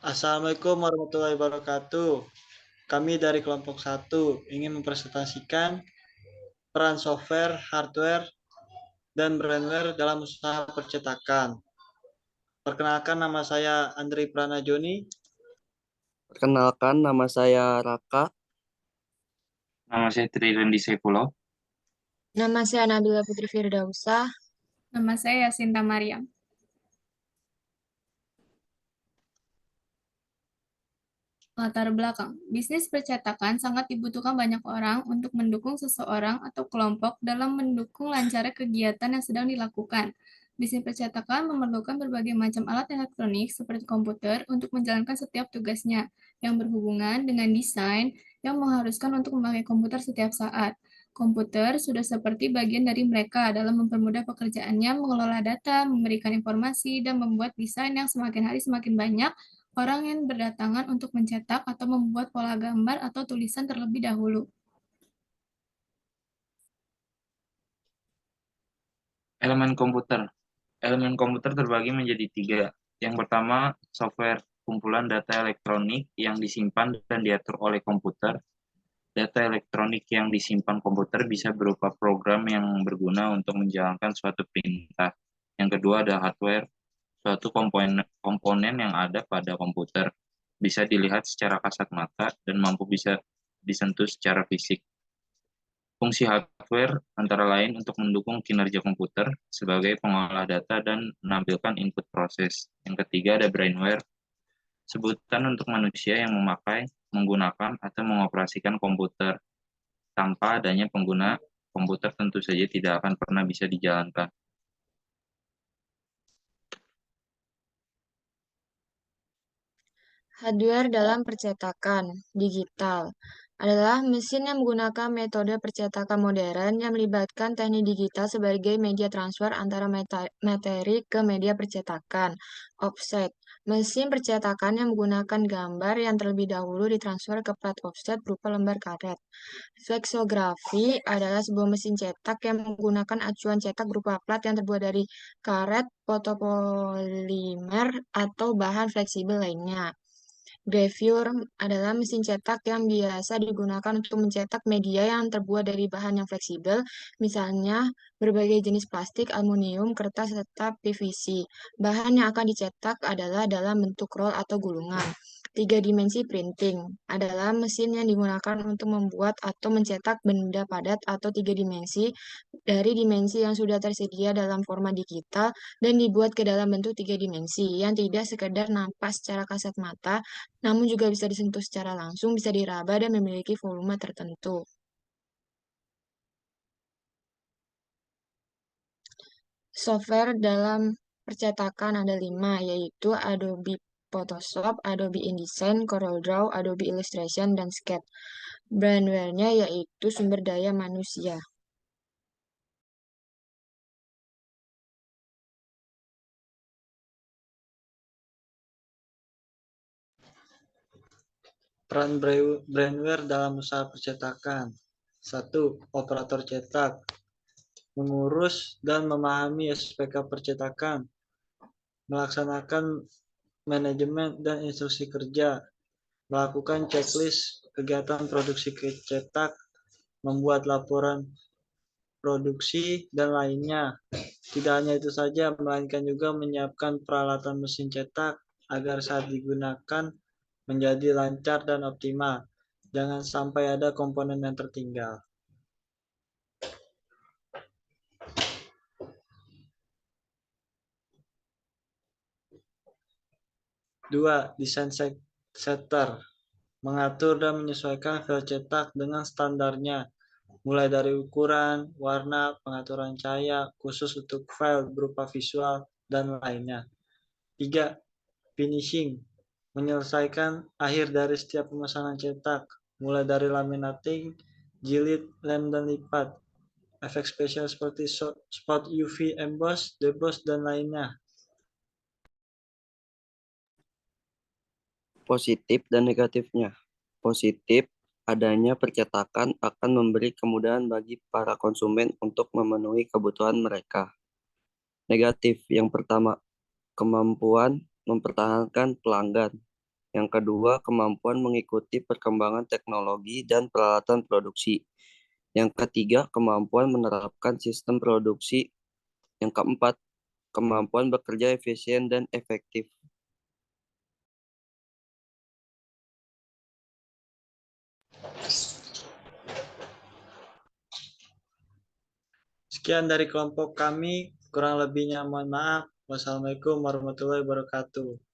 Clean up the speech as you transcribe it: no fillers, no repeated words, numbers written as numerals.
Assalamualaikum warahmatullahi wabarakatuh. Kami dari kelompok 1 ingin mempresentasikan peran software, hardware, dan brandware dalam usaha percetakan. Perkenalkan, nama saya Andri Pranajoni. Perkenalkan, nama saya Raka. Nama saya Trirendi Saifullah. Nama saya Nabila Putri Firdausa. Nama saya Yasinta Mariam. Latar belakang. Bisnis percetakan sangat dibutuhkan banyak orang untuk mendukung seseorang atau kelompok dalam mendukung lancarnya kegiatan yang sedang dilakukan. Bisnis percetakan memerlukan berbagai macam alat elektronik seperti komputer untuk menjalankan setiap tugasnya yang berhubungan dengan desain yang mengharuskan untuk memakai komputer setiap saat. Komputer sudah seperti bagian dari mereka dalam mempermudah pekerjaannya, mengelola data, memberikan informasi, dan membuat desain yang semakin hari semakin banyak orang yang berdatangan untuk mencetak atau membuat pola gambar atau tulisan terlebih dahulu. Elemen komputer. Elemen komputer terbagi menjadi 3. Yang pertama, software kumpulan data elektronik yang disimpan dan diatur oleh komputer. Data elektronik yang disimpan komputer bisa berupa program yang berguna untuk menjalankan suatu perintah. Yang kedua ada hardware, suatu komponen yang ada pada komputer. Bisa dilihat secara kasat mata dan mampu bisa disentuh secara fisik. Fungsi hardware antara lain untuk mendukung kinerja komputer sebagai pengolah data dan menampilkan input proses. Yang ketiga ada brainware, sebutan untuk manusia yang memakai, menggunakan, atau mengoperasikan komputer. Tanpa adanya pengguna, komputer tentu saja tidak akan pernah bisa dijalankan. Hardware dalam percetakan digital adalah mesin yang menggunakan metode percetakan modern yang melibatkan teknik digital sebagai media transfer antara materi ke media percetakan. Offset, mesin percetakan yang menggunakan gambar yang terlebih dahulu ditransfer ke plat offset berupa lembar karet. Flexografi adalah sebuah mesin cetak yang menggunakan acuan cetak berupa plat yang terbuat dari karet, fotopolimer, atau bahan fleksibel lainnya. Gravure adalah mesin cetak yang biasa digunakan untuk mencetak media yang terbuat dari bahan yang fleksibel, misalnya berbagai jenis plastik, aluminium, kertas, serta PVC. Bahan yang akan dicetak adalah dalam bentuk roll atau gulungan. 3 dimensi printing adalah mesin yang digunakan untuk membuat atau mencetak benda padat atau 3 dimensi dari dimensi yang sudah tersedia dalam format digital dan dibuat ke dalam bentuk 3 dimensi yang tidak sekedar nampak secara kasat mata, namun juga bisa disentuh secara langsung, bisa diraba, dan memiliki volume tertentu. Software dalam percetakan ada 5, yaitu Adobe Photoshop, Adobe InDesign, CorelDRAW, Adobe Illustration, dan Sketch. Brandware-nya yaitu sumber daya manusia. Peran brandware dalam usaha percetakan. 1. Operator cetak. Mengurus dan memahami SPK percetakan. Melaksanakan manajemen dan instruksi kerja. Melakukan checklist kegiatan produksi cetak, membuat laporan produksi, dan lainnya. Tidak hanya itu saja, melainkan juga menyiapkan peralatan mesin cetak agar saat digunakan menjadi lancar dan optimal. Jangan sampai ada komponen yang tertinggal. 2. Desain setter. Mengatur dan menyesuaikan file cetak dengan standarnya, mulai dari ukuran, warna, pengaturan cahaya, khusus untuk file berupa visual, dan lainnya. 3. Finishing. Menyelesaikan akhir dari setiap pemesanan cetak, mulai dari laminating, jilid, lem, dan lipat. Efek spesial seperti spot UV, emboss, deboss, dan lainnya. Positif dan negatifnya. Positif, adanya percetakan akan memberi kemudahan bagi para konsumen untuk memenuhi kebutuhan mereka. Negatif, yang pertama, kemampuan mempertahankan pelanggan. Yang kedua, kemampuan mengikuti perkembangan teknologi dan peralatan produksi. Yang ketiga, kemampuan menerapkan sistem produksi. Yang keempat, kemampuan bekerja efisien dan efektif. Sekian dari kelompok kami, kurang lebihnya mohon maaf. Wassalamualaikum warahmatullahi wabarakatuh.